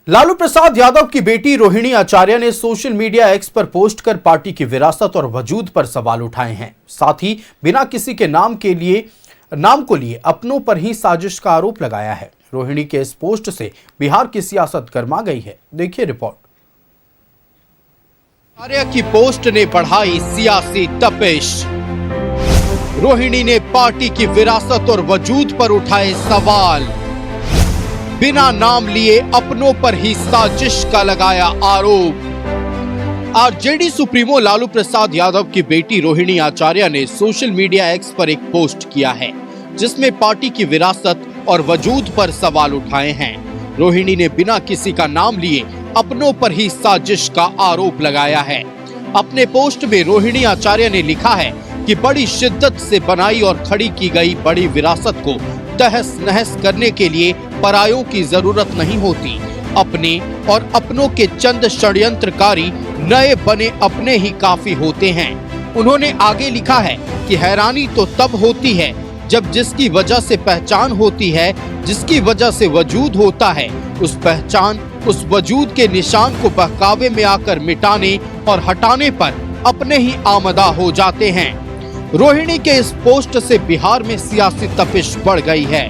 लालू प्रसाद यादव की बेटी रोहिणी आचार्य ने सोशल मीडिया एक्स पर पोस्ट कर पार्टी की विरासत और वजूद पर सवाल उठाए हैं। साथ ही बिना किसी के नाम को लिए अपनों पर ही साजिश का आरोप लगाया है। रोहिणी के इस पोस्ट से बिहार की सियासत गर्मा गई है। देखिए रिपोर्ट। आचार्य की पोस्ट ने बढ़ाई सियासी तपिश। रोहिणी ने पार्टी की विरासत और वजूद पर उठाए सवाल। बिना नाम लिए अपनों पर ही साजिश का लगाया आरोप। आरजेडी सुप्रीमो लालू प्रसाद यादव की बेटी रोहिणी आचार्य ने सोशल मीडिया एक्स पर एक पोस्ट किया है, जिसमें पार्टी की विरासत और वजूद पर सवाल उठाए हैं। रोहिणी ने बिना किसी का नाम लिए अपनों पर ही साजिश का आरोप लगाया है। अपने पोस्ट में रोहिणी आचार्य ने लिखा है कि बड़ी शिद्दत से बनाई और खड़ी की गई बड़ी विरासत को तहस नहस करने के लिए परायों की जरूरत नहीं होती। अपने और अपनों के चंद षड्यंत्रकारी नए बने अपने ही काफी होते हैं। उन्होंने आगे लिखा है कि हैरानी तो तब होती है जब जिसकी वजह से पहचान होती है, जिसकी वजह से वजूद होता है, उस पहचान उस वजूद के निशान को बहकावे में आकर मिटाने और हटाने पर अपने ही आमदा हो जाते हैं। रोहिणी के इस पोस्ट से बिहार में सियासी तपिश बढ़ गई है।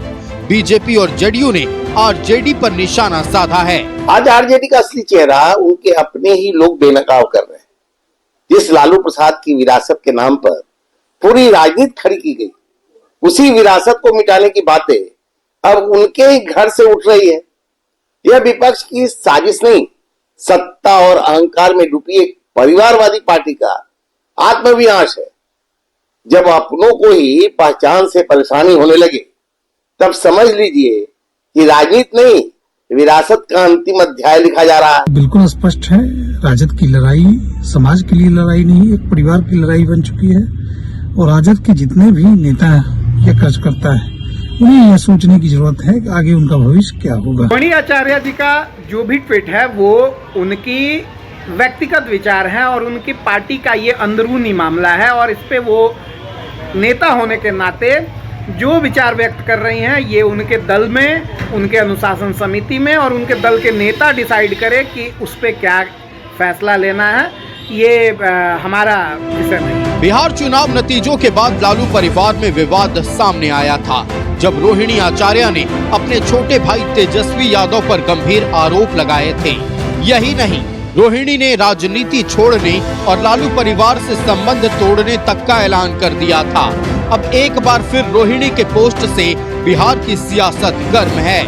बीजेपी और जेडीयू ने आरजेडी पर निशाना साधा है। आज आरजेडी का असली चेहरा उनके अपने ही लोग बेनकाब कर रहे हैं। जिस लालू प्रसाद की विरासत के नाम पर पूरी राजनीति खड़ी की गई, उसी विरासत को मिटाने की बातें अब उनके ही घर से उठ रही है। यह विपक्ष की साजिश नहीं, सत्ता और अहंकार में डूबी एक परिवारवादी पार्टी का आत्मविनाश है। जब अपनों को ही पहचान से परेशानी होने लगे, तब समझ लीजिए कि राजनीति नहीं, विरासत का अंतिम अध्याय लिखा जा रहा है। बिल्कुल स्पष्ट है, राजद की लड़ाई समाज के लिए लड़ाई नहीं, एक परिवार की लड़ाई बन चुकी है। और राजद के जितने भी नेता ये कार्यकर्ता है, उन्हें यह सोचने की जरूरत है कि आगे उनका भविष्य क्या होगा। रोहिणी आचार्य जी का जो भी ट्वीट है वो उनकी व्यक्तिगत विचार है और उनकी पार्टी का ये अंदरूनी मामला है, और इस पे वो नेता होने के नाते जो विचार व्यक्त कर रही हैं ये उनके दल में, उनके अनुशासन समिति में और उनके दल के नेता डिसाइड करे कि उस पे क्या फैसला लेना है। ये हमारा विषय नहीं। बिहार चुनाव नतीजों के बाद लालू परिवार में विवाद सामने आया था, जब रोहिणी आचार्य ने अपने छोटे भाई तेजस्वी यादव पर गंभीर आरोप लगाए थे। यही नहीं, रोहिणी ने राजनीति छोड़ने और लालू परिवार से संबंध तोड़ने तक का ऐलान कर दिया था। अब एक बार फिर रोहिणी के पोस्ट से बिहार की सियासत गर्म है।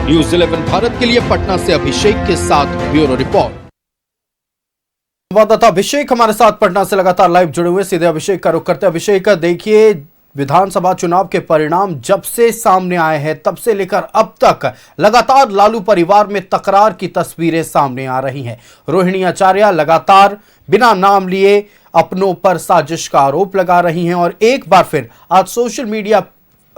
न्यूज़ 11 भारत के लिए पटना से अभिषेक के साथ ब्यूरो रिपोर्ट। संवाददाता अभिषेक हमारे साथ पटना से लगातार लाइव जुड़े हुए, सीधे अभिषेक का रुख करते हैं। अभिषेक, देखिए विधानसभा चुनाव के परिणाम जब से सामने आए हैं तब से लेकर अब तक लगातार लालू परिवार में तकरार की तस्वीरें सामने आ रही हैं। रोहिणी आचार्य लगातार बिना नाम लिए अपनों पर साजिश का आरोप लगा रही हैं और एक बार फिर आज सोशल मीडिया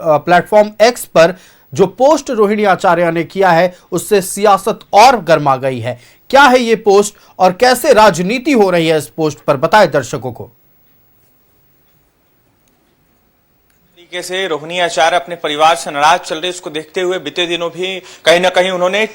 प्लेटफॉर्म एक्स पर जो पोस्ट रोहिणी आचार्य ने किया है उससे सियासत और गर्मा गई है। क्या है ये पोस्ट और कैसे राजनीति हो रही है इस पोस्ट पर, बताएं दर्शकों को। तरीके से रोहिणी आचार्य अपने परिवार से नाराज चल रहे, इसको देखते हुए बीते दिनों भी कहीं ना कहीं उन्होंने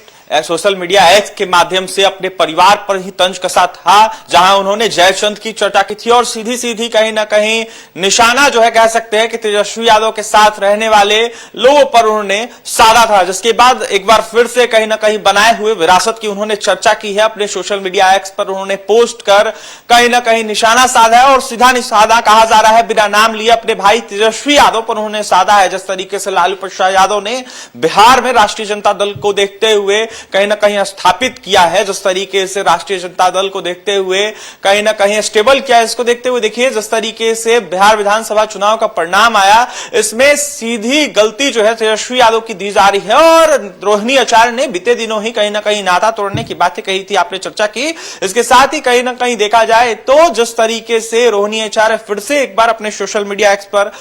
सोशल मीडिया एक्स के माध्यम से अपने परिवार पर ही तंज कसा था, जहां उन्होंने जयचंद की चर्चा की थी और सीधी सीधी कहीं ना कहीं निशाना जो है कह सकते हैं कि तेजस्वी यादव के साथ रहने वाले लोगों पर उन्होंने साधा था, जिसके बाद एक बार फिर से कहीं ना कहीं बनाए हुए विरासत की उन्होंने चर्चा की है। अपने सोशल मीडिया एक्स पर उन्होंने पोस्ट कर कहीं ना कहीं निशाना साधा है और सीधा निशाना कहा जा रहा है, बिना नाम लिए अपने भाई तेजस्वी यादव पर उन्होंने साधा है। जिस तरीके से लालू प्रसाद यादव ने बिहार में राष्ट्रीय जनता दल को देखते हुए कहीं ना कहीं स्थापित किया है, जिस तरीके से राष्ट्रीय जनता दल को देखते हुए कहीं ना कहीं स्टेबल किया है, इसको देखते हुए देखिए जिस तरीके से बिहार विधानसभा चुनाव का परिणाम आया, इसमें सीधी गलती जो है तेजस्वी यादव की दी जा रही है। और रोहिणी आचार्य ने बीते दिनों ही कहीं ना कहीं नाता तोड़ने की बातें कही थी, आपने चर्चा की। इसके साथ ही कहीं ना कहीं देखा जाए तो जिस तरीके से रोहिणी आचार्य फिर से एक बार अपने सोशल मीडिया एक्स पर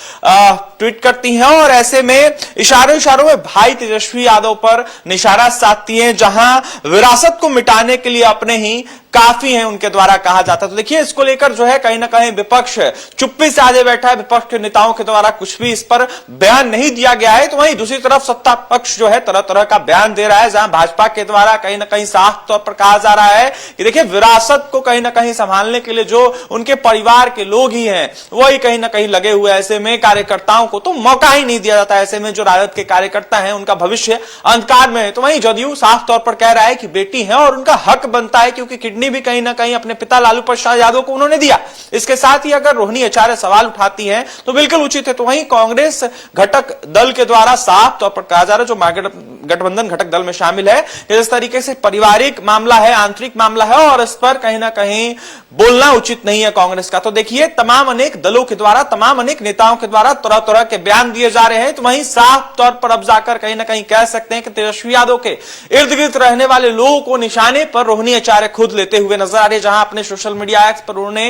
ट्वीट करती हैं और ऐसे में इशारों में भाई तेजस्वी यादव पर निशाना साधती हैं। हैं, जहां विरासत को मिटाने के लिए अपने ही काफी हैं, उनके द्वारा कहा जाता है। तो देखिए, इसको लेकर जो है कहीं ना कहीं विपक्ष चुप्पी से आगे बैठा है। विपक्ष के नेताओं के द्वारा कुछ भी इस पर बयान नहीं दिया गया है। तो वहीं दूसरी तरफ सत्ता पक्ष जो है तरह तरह का बयान दे रहा है, जहां भाजपा के द्वारा कहीं ना कहीं साफ तौर पर कहा जा रहा है कि देखिए, विरासत को कहीं ना कहीं संभालने के लिए जो उनके परिवार के लोग ही हैं वही कहीं ना कहीं लगे हुए। ऐसे में कार्यकर्ताओं को तो मौका ही नहीं दिया जाता। ऐसे में जो राजद के कार्यकर्ता हैं उनका भविष्य अंधकार में है। तो वहीं जदयू साफ तौर पर कह रहा है कि बेटी है और उनका हक बनता है, क्योंकि किडनी भी कहीं ना कहीं अपने पिता लालू प्रसाद यादव को उन्होंने दिया। इसके साथ ही अगर रोहिणी आचार्य सवाल उठाती हैं तो बिल्कुल उचित है। तो वहीं कांग्रेस घटक दल के द्वारा साफ तौर पर कहा जा रहा है, जो गठबंधन घटक दल में शामिल है, इस तरीके से पारिवारिक मामला है, आंतरिक मामला है और इस पर कहीं ना कहीं बोलना उचित नहीं है कांग्रेस का। तो देखिए, तमाम अनेक दलों के द्वारा, तमाम अनेक नेताओं के द्वारा तरह तरह के बयान दिए जा रहे हैं। तो वहीं साफ तौर पर अब जाकर कहीं ना कहीं कह सकते हैं कि तेजस्वी यादव के इर्द गिर्द रहने वाले लोगों को निशाने पर रोहिणी आचार्य खुद लेते हुए नजर आ रहे हैं, जहां अपने सोशल मीडिया एक्स पर उन्होंने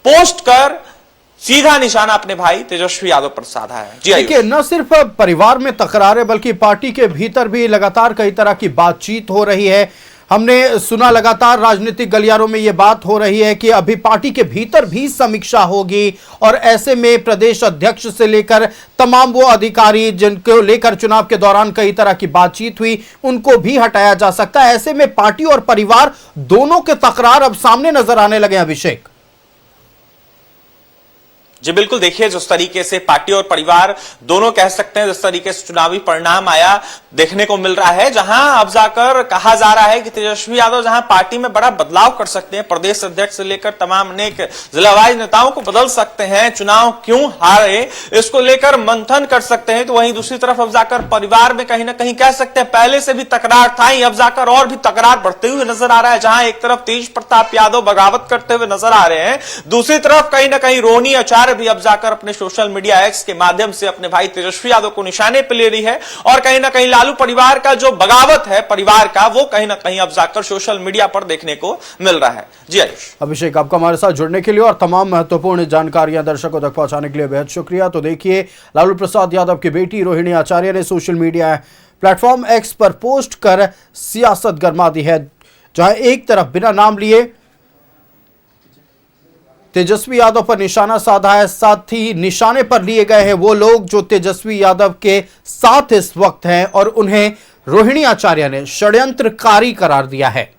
पोस्ट कर सीधा निशाना अपने भाई तेजस्वी यादव पर साधा है। जी देखिए, न सिर्फ परिवार में तकरारें बल्कि पार्टी के भीतर भी लगातार कई तरह की बातचीत हो रही है। हमने सुना लगातार राजनीतिक गलियारों में यह बात हो रही है कि अभी पार्टी के भीतर भी समीक्षा होगी और ऐसे में प्रदेश अध्यक्ष से लेकर तमाम वो अधिकारी जिनको लेकर चुनाव के दौरान कई तरह की बातचीत हुई, उनको भी हटाया जा सकता है। ऐसे में पार्टी और परिवार दोनों के तकरार अब सामने नजर आने लगे। अभिषेक जी बिल्कुल, देखिए, जिस तरीके से पार्टी और परिवार दोनों कह सकते हैं, जिस तरीके से चुनावी परिणाम आया देखने को मिल रहा है, जहां अब जाकर कहा जा रहा है कि तेजस्वी यादव जहां पार्टी में बड़ा बदलाव कर सकते हैं, प्रदेश अध्यक्ष से लेकर तमाम अनेक जिलावाइज नेताओं को बदल सकते हैं, चुनाव क्यों हारे इसको लेकर मंथन कर सकते हैं। तो वहीं दूसरी तरफ अब जाकर परिवार में कहीं ना कहीं कह सकते हैं पहले से भी तकरार था ही, अब जाकर और भी तकरार बढ़ते हुए नजर आ रहा है। जहां एक तरफ तेज प्रताप यादव बगावत करते हुए नजर आ रहे हैं, दूसरी तरफ कहीं ना कहीं रोहिणी आचार्य भी अब जाकर अपने सोशल मीडिया एक्स के माध्यम से अपने भाई तेजस्वी यादव को निशाने पर ले रही है और कहीं ना कहीं लालू परिवार का जो बगावत है परिवार का, वो कहीं ना कहीं अब जाकर सोशल मीडिया पर देखने को मिल रहा है। जी आयुष। अभिषेक, आपका हमारे साथ जुड़ने के लिए और तमाम महत्वपूर्ण जानकारियां दर्शकों तक पहुंचाने के लिए बेहद शुक्रिया। तो देखिए, लालू प्रसाद यादव की बेटी रोहिणी आचार्य ने सोशल मीडिया प्लेटफॉर्म एक्स पर पोस्ट कर सियासत गरमा दी है, जहां एक तरफ बिना नाम लिए तेजस्वी यादव पर निशाना साधा है, साथ ही निशाने पर लिए गए हैं वो लोग जो तेजस्वी यादव के साथ इस वक्त हैं और उन्हें रोहिणी आचार्य ने षड्यंत्रकारी करार दिया है।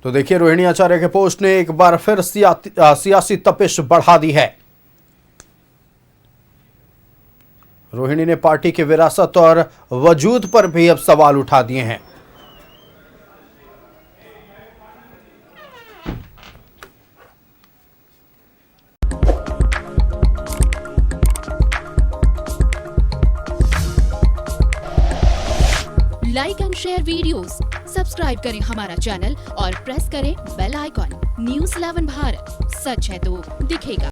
तो देखिए, रोहिणी आचार्य के पोस्ट ने एक बार फिर सियासी तपिश बढ़ा दी है। रोहिणी ने पार्टी की विरासत और वजूद पर भी अब सवाल उठा दिए हैं। Like and share videos, subscribe करें हमारा चैनल और प्रेस करें बेल आइकॉन। न्यूज़ 11 भारत, सच है तो दिखेगा।